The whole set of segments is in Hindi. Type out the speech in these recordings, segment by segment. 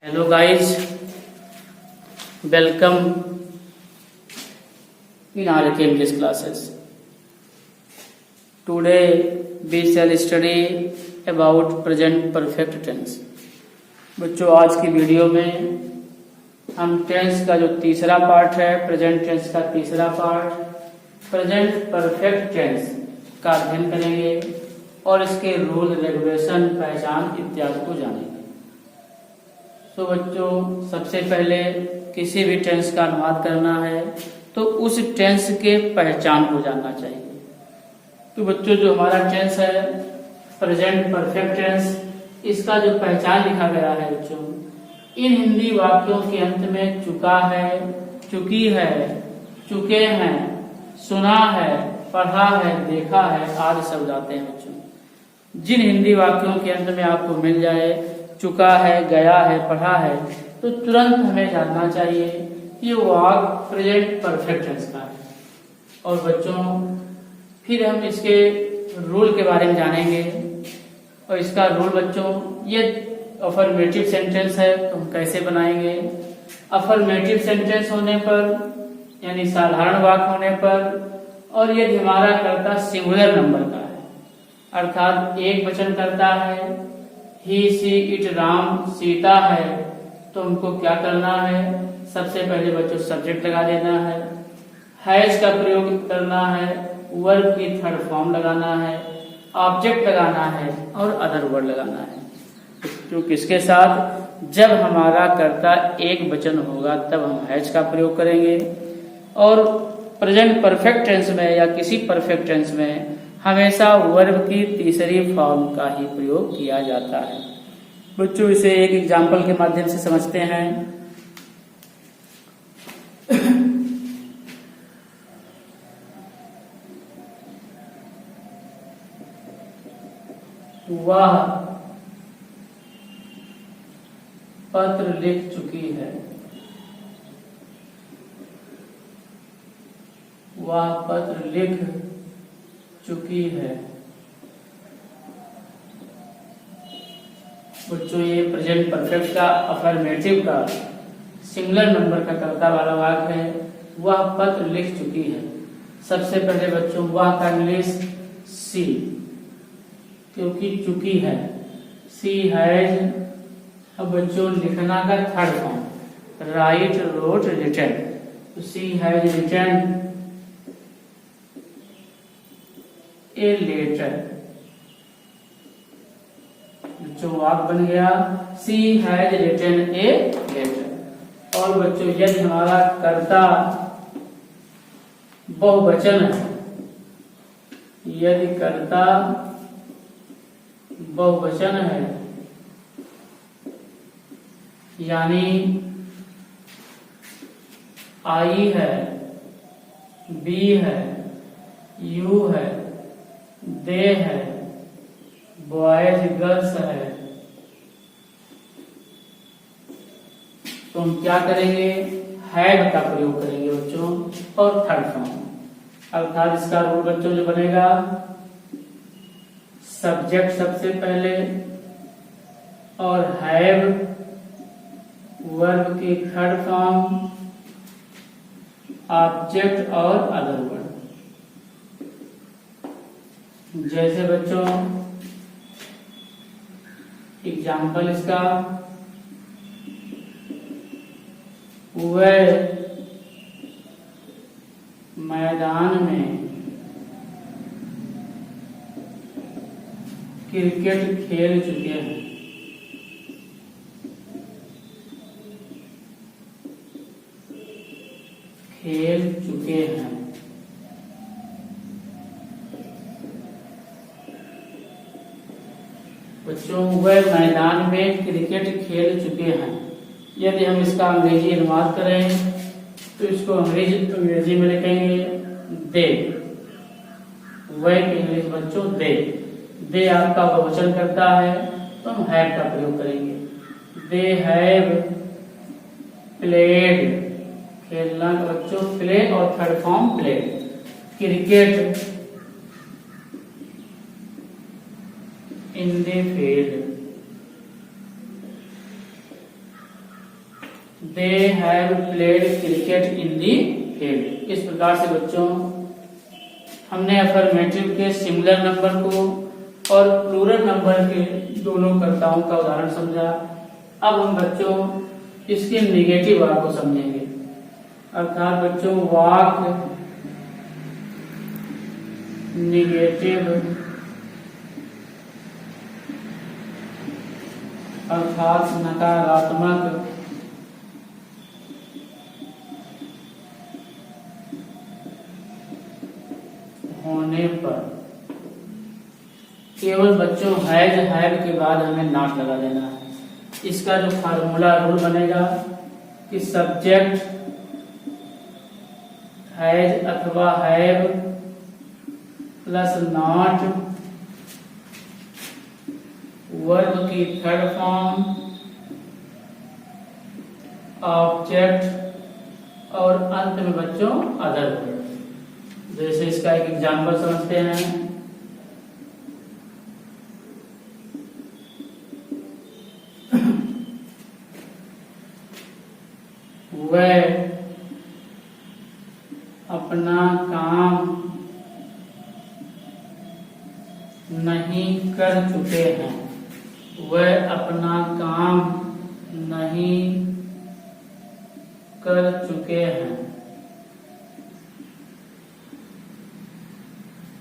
Hello guys, welcome in our English classes. Today we shall study about present perfect tense. बच्चों आज की वीडियो में हम टेंस का जो तीसरा पार्ट है, प्रेजेंट टेंस का तीसरा पार्ट, प्रेजेंट परफेक्ट टेंस का अध्ययन करेंगे और इसके रूल, रेगुलेशन, पहचान इत्यादि को जानेंगे। तो बच्चों सबसे पहले किसी भी टेंस का अनुवाद करना है तो उस टेंस के पहचान को जानना चाहिए। तो बच्चों जो हमारा टेंस है प्रेजेंट परफेक्ट टेंस, इसका जो पहचान लिखा गया है बच्चों, इन हिंदी वाक्यों के अंत में चुका है, चुकी है, चुके हैं, सुना है, पढ़ा है, देखा है आदि शब्द आते हैं बच्चों। जिन हिंदी वाक्यों के अंत में आपको मिल जाए चुका है, गया है, पढ़ा है, तो तुरंत हमें जानना चाहिए कि वो वाक्य प्रेजेंट परफेक्ट टेंस का है। और बच्चों फिर हम इसके रूल के बारे में जानेंगे। और इसका रूल बच्चों, ये अफर्मेटिव सेंटेंस है तो हम कैसे बनाएंगे। अफर्मेटिव सेंटेंस होने पर यानी साधारण वाक्य होने पर, और यदि हमारा कर्ता सिंगुलर नंबर का है अर्थात एक वचन करता है, ही, सी, इट, राम, सीता है, तो उनको क्या करना है, सबसे पहले बच्चों सब्जेक्ट लगा देना हैज का प्रयोग करना है, वर्ब की थर्ड फॉर्म लगाना है, ऑब्जेक्ट लगाना है और अदर वर्ड लगाना है। तो किसके साथ, जब हमारा कर्ता एक वचन होगा तब हम हैज का प्रयोग करेंगे। और प्रेजेंट परफेक्ट टेंस में या किसी परफेक्ट टेंस में हमेशा वर्ब की तीसरी फॉर्म का ही प्रयोग किया जाता है। बच्चों इसे एक एग्जाम्पल के माध्यम से समझते हैं। वह पत्र लिख चुकी है, वह पत्र लिख चुकी है। बच्चों ये प्रेजेंट परफेक्ट का अफर्मेटिव का सिंगुलर नंबर का कर्ता वाला वाक्य है। वह पत्र लिख चुकी है। सबसे पहले बच्चों वह का इंग्लिश सी, क्योंकि चुकी है, सी हैज। अब बच्चों लिखना का third form write, wrote, written, तो she has written a letter. बच्चों वाक्य बन गया she has written a letter. और बच्चों यदि हमारा कर्ता बहुवचन है, यदि कर्ता बहुवचन है यानी आई है, बी है, यू है, दे है, बॉयज गर्ल्स है, तो हम क्या करेंगे, हैव का प्रयोग करेंगे बच्चों और थर्ड फॉर्म। अर्थात इसका रूल बच्चों जो बनेगा, सब्जेक्ट सबसे पहले और हैव वर्ब की थर्ड फॉर्म, ऑब्जेक्ट और अदर वर्ड। जैसे बच्चों एग्जाम्पल इसका, वह मैदान में क्रिकेट खेल चुके हैं। खेल चुके हैं। बच्चों वह मैदान में क्रिकेट खेल चुके हैं। यदि हम इसका अंग्रेजी अनुवाद करें तो इसको अंग्रेजी में लिखेंगे दे। वह की इंग्लिश बच्चों दे आपका बहुवचन करता है तो हम हैव का प्रयोग करेंगे। दे हैव प्लेड, खेलना का बच्चों प्ले और third form played, cricket in the field. They have played cricket in the field. इस प्रकार से बच्चों हमने अफर्मेटिव के सिंगुलर नंबर को और प्लूरल नंबर के दोनों कर्ताओं का उदाहरण समझा। अब हम बच्चों इसके नेगेटिव वाक को समझेंगे। अर्थात बच्चों वाक नेगेटिव अर्थात नकारात्मक होने पर केवल बच्चों हैज हैव के बाद हमें नॉट लगा देना है। इसका जो फार्मूला रूल बनेगा कि सब्जेक्ट हैज अथवा हैव प्लस नॉट वर्ब की थर्ड फॉर्म ऑब्जेक्ट और अंत में बच्चों अदर वर्ड। जैसे इसका एक एग्जाम्पल समझते हैं। वह अपना काम नहीं कर चुके हैं। वह अपना काम नहीं कर चुके हैं।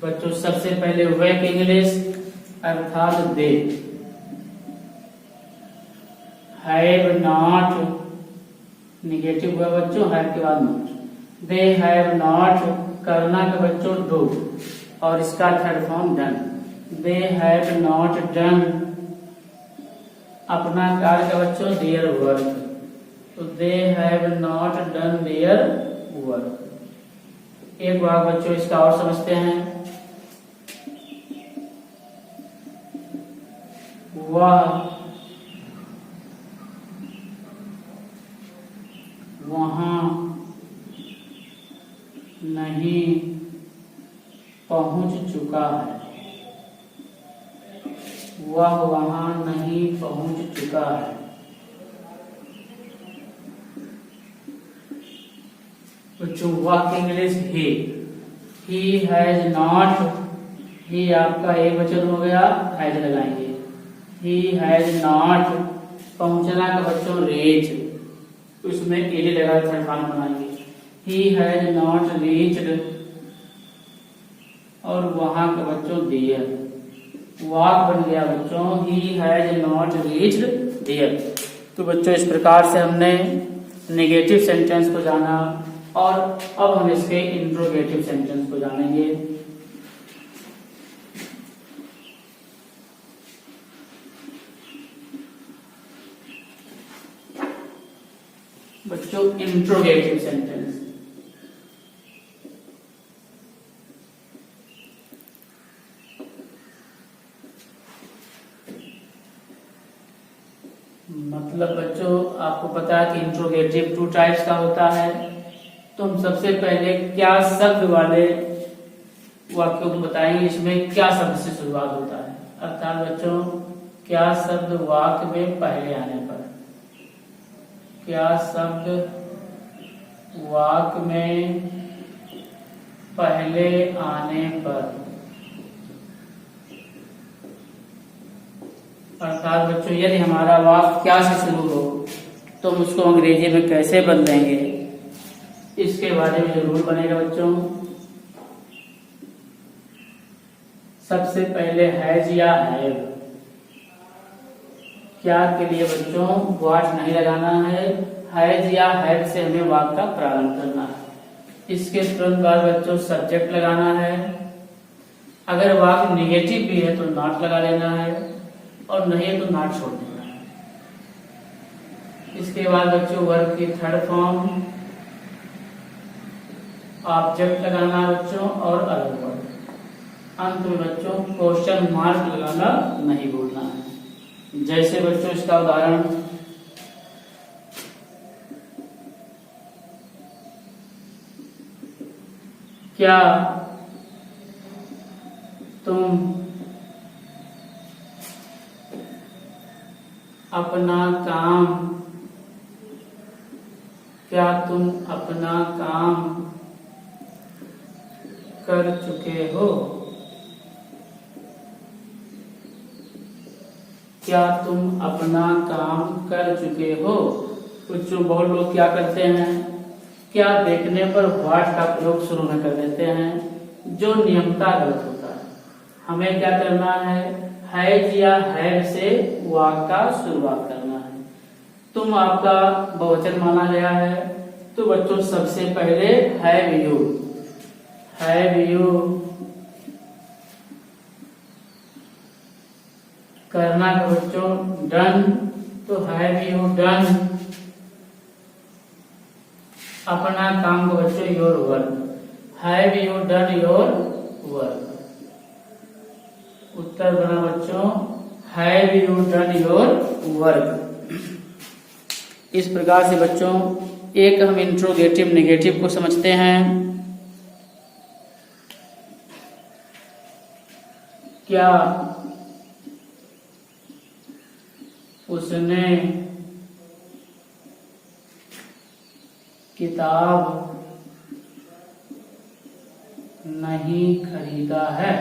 बच्चों सबसे पहले वह की इंग्लिश अर्थात दे। हैव नॉट निगेटिव हुआ बच्चों, हैव के बाद नॉट। दे हैव नॉट करना का बच्चों डू और इसका third form done. They have not done अपना कार्य का बच्चों देयर वर्क। तो they have not done their work. एक बार बच्चों इसका और समझते हैं। वह वहां नहीं पहुंच चुका है। वह वहां नहीं पहुंच चुका है। बच्चों वह की इंग्लिश ही हैज नॉट। ही आपका एक वचन हो गया, हैज लगाएंगे। ही हैज नॉट पहुंचना का बच्चों रीच, उसमें एली लगा थर्ड फॉर्म बनाएंगे। ही हैज नॉट रीच्ड और वहां का बच्चों देयर। वाक बन गया बच्चों he has not reached there. तो बच्चों इस प्रकार से हमने नेगेटिव सेंटेंस को जाना और अब हम इसके इंट्रोगेटिव सेंटेंस को जानेंगे। बच्चों इंट्रोगेटिव सेंटेंस मतलब बच्चों आपको पता है कि इंट्रोगेटिव 2 टाइप्स का होता है। तो हम सबसे पहले क्या शब्द वाले वाक्यों को बताएंगे। इसमें क्या शब्द से शुरुआत होता है, अर्थात बच्चों क्या शब्द वाक्य में पहले आने पर। क्या शब्द वाक्य में पहले आने पर, अर्थात बच्चों यदि हमारा वाक्य क्या से शुरू हो तो हम उसको अंग्रेजी में कैसे बदलेंगे, इसके बारे में जरूर बनेगा बच्चों। सबसे पहले हैज या हैव, क्या के लिए बच्चों व्हाट नहीं लगाना है, हैज या हैव से हमें वाक्य का प्रारंभ करना है। इसके तुरंत बाद बच्चों सब्जेक्ट लगाना है। अगर वाक्य निगेटिव भी है तो नॉट लगा लेना है और नहीं है तो नॉट छोड़ देना है। इसके बाद बच्चों वर्ब की थर्ड फॉर्म ऑब्जेक्ट लगाना है बच्चों और अदर वर्ड। अंत में बच्चों क्वेश्चन मार्क लगाना नहीं भूलना है। जैसे बच्चों इसका उदाहरण क्या तुम अपना काम क्या तुम अपना काम कर चुके हो? क्या तुम अपना काम कर चुके हो? बच्चों बहुत लोग क्या करते हैं, क्या देखने पर व्हाट का प्रयोग शुरू में कर देते हैं, जो नियमता गलत होता है। हमें क्या करना है या हैव से वाक्य का शुरुआत करना है। तुम आपका बहुवचन माना गया है, तो बच्चों सबसे पहले हैव यू करना है बच्चों डन, तो हैव यू डन अपना काम को बच्चों your work. Have you done your work. उत्तर बना बच्चों have you done your work. इस प्रकार से बच्चों एक हम इंट्रोगेटिव नेगेटिव को समझते हैं। क्या उसने किताब नहीं खरीदा है?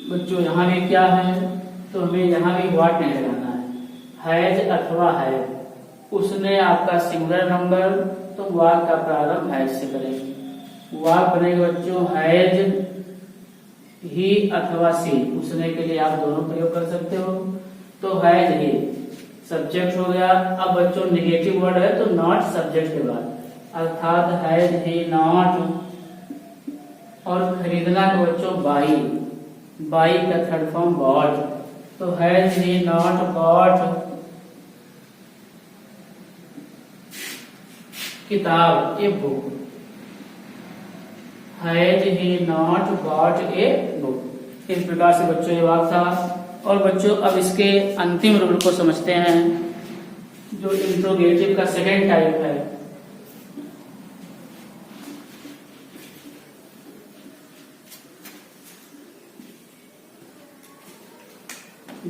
बच्चों यहाँ भी क्या है, तो हमें यहाँ भी व्हाट नहीं लगाना है, हैज अथवा है। उसने आपका सिंगुलर नंबर, तो वाक का प्रारंभ हैज से करेंगे। वाक बनेगा बच्चों हैज ही अथवा सी। उसने के लिए आप दोनों प्रयोग कर सकते हो, तो हैज ही सब्जेक्ट हो गया। अब बच्चों नेगेटिव वर्ड है, तो नॉट सब्जेक्ट के बाद, अर्थात हैज ही नॉट। और खरीदना के बच्चों बाई का थर्ड फॉर्म बॉट, तो हैज ही नॉट बॉट किताब a book. Has he not bought a book. इस प्रकार से बच्चों ये वाक्य था। और बच्चों अब इसके अंतिम रूल को समझते हैं, जो इंट्रोगेटिव का सेकेंड टाइप है।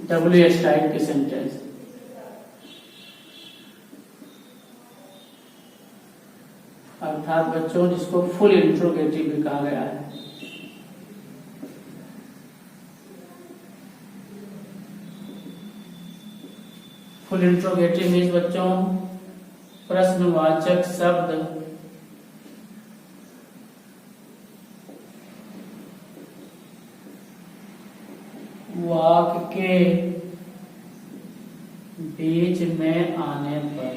WH टाइप के सेंटेंस। अर्थात बच्चों जिसको फुल इंट्रोगेटिव भी कहा गया है। फुल इंट्रोगेटिव मीन्स बच्चों प्रश्नवाचक शब्द वाक्य के बीच में आने पर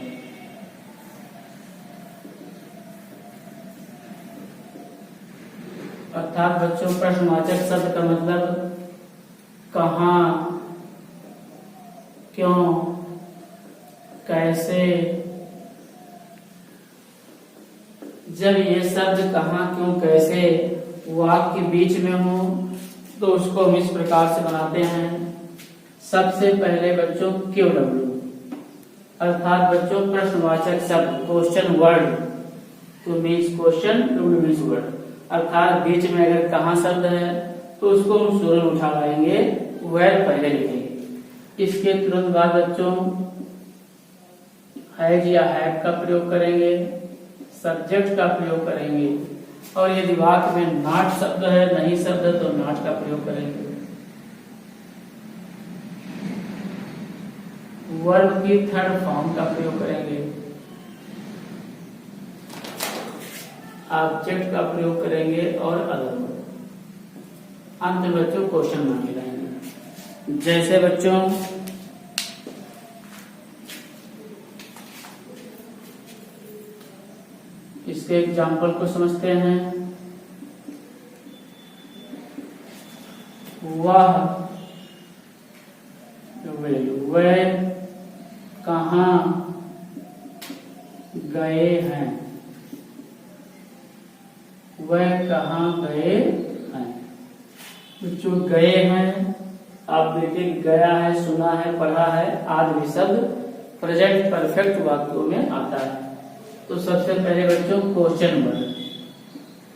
अर्थात बच्चों प्रश्नवाचक शब्द का मतलब कहाँ, क्यों, कैसे। जब ये शब्द कहाँ, क्यों, कैसे वाक्य के बीच में हो, तो उसको हम इस प्रकार से बनाते हैं। सबसे पहले बच्चों QW, अर्थात बच्चों प्रश्नवाचक शब्द क्वेश्चन वर्ड, तो means question, W means word. अर्थात बीच में अगर कहाँ शब्द है तो उसको हम शुरू में उठा लाएंगे, वेर पहले लिखेंगे। इसके तुरंत बाद बच्चों हैज या हैव का प्रयोग करेंगे, सब्जेक्ट का प्रयोग करेंगे, और यदि वाक्य में नॉट शब्द है, नहीं शब्द है, तो नॉट का प्रयोग करेंगे। वर्ब की थर्ड फॉर्म का प्रयोग करेंगे, ऑब्जेक्ट का प्रयोग करेंगे, और अदर वर्ड। अंत में बच्चों क्वेश्चन मार्क लगाएंगे। जैसे बच्चों इसके एग्जाम्पल को समझते हैं। वे कहाँ गए हैं? वह कहाँ गए हैं? जो गए हैं आप देखिए, गया है, सुना है, पढ़ा है, आदि शब्द प्रेजेंट परफेक्ट वाक्यों में आता है। तो सबसे पहले बच्चों क्वेश्चन वर्ड,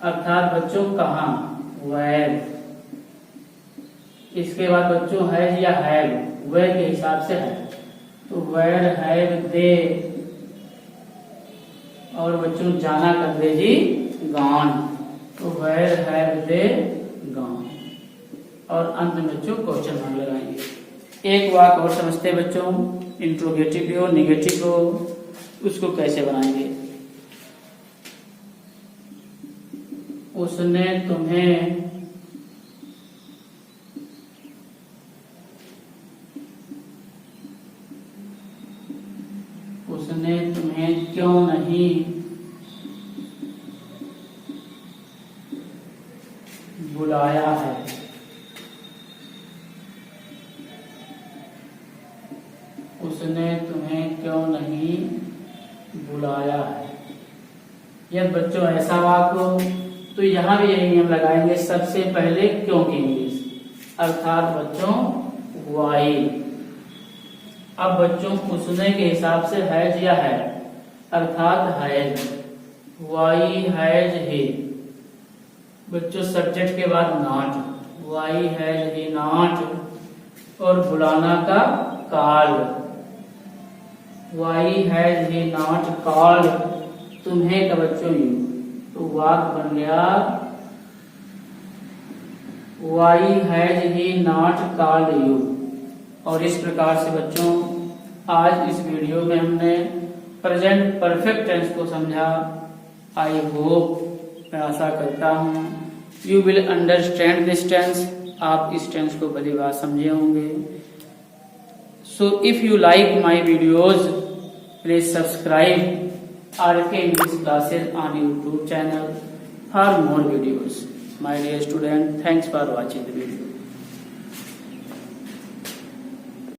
अर्थात बच्चों कहाँ, वेयर। इसके बाद बच्चों हैज या हैव, वेयर के हिसाब से है, तो वेयर हैव दे, और बच्चों जाना कर दे जी गॉन, तो वेयर हैव दे गॉन, और अंत में बच्चों क्वेश्चन मार्क लगाएंगे। एक वाक्य और समझते हैं बच्चों, इंट्रोगेटिव हो निगेटिव हो, उसको कैसे बनाएंगे। उसने तुम्हें क्यों नहीं बुलाया है। उसने तुम्हें क्यों नहीं बुलाया है। यह बच्चों ऐसा वाक्य हो तो यहाँ भी यही नियम लगाएंगे, सबसे पहले क्यों की इंग्लिश, अर्थात बच्चों वाई। अब बच्चों उसने के हिसाब से हैज या है, अर्थात हैज, वाई हैज ही। बच्चों सब्जेक्ट के बाद not, why has he not, और बुलाना का call, why has he not called तुम्हें का बच्चों यू, तो वाक्य बन गया why has he not called you. और इस प्रकार से बच्चों आज इस वीडियो में हमने प्रेजेंट परफेक्ट टेंस को समझा। आई होप, मैं आशा करता हूँ you will understand this tense, आप इस टेंस को भली बात समझे होंगे। So if you like my videos please subscribe RK English classes on YouTube channel for more videos. My dear student, thanks for watching the video.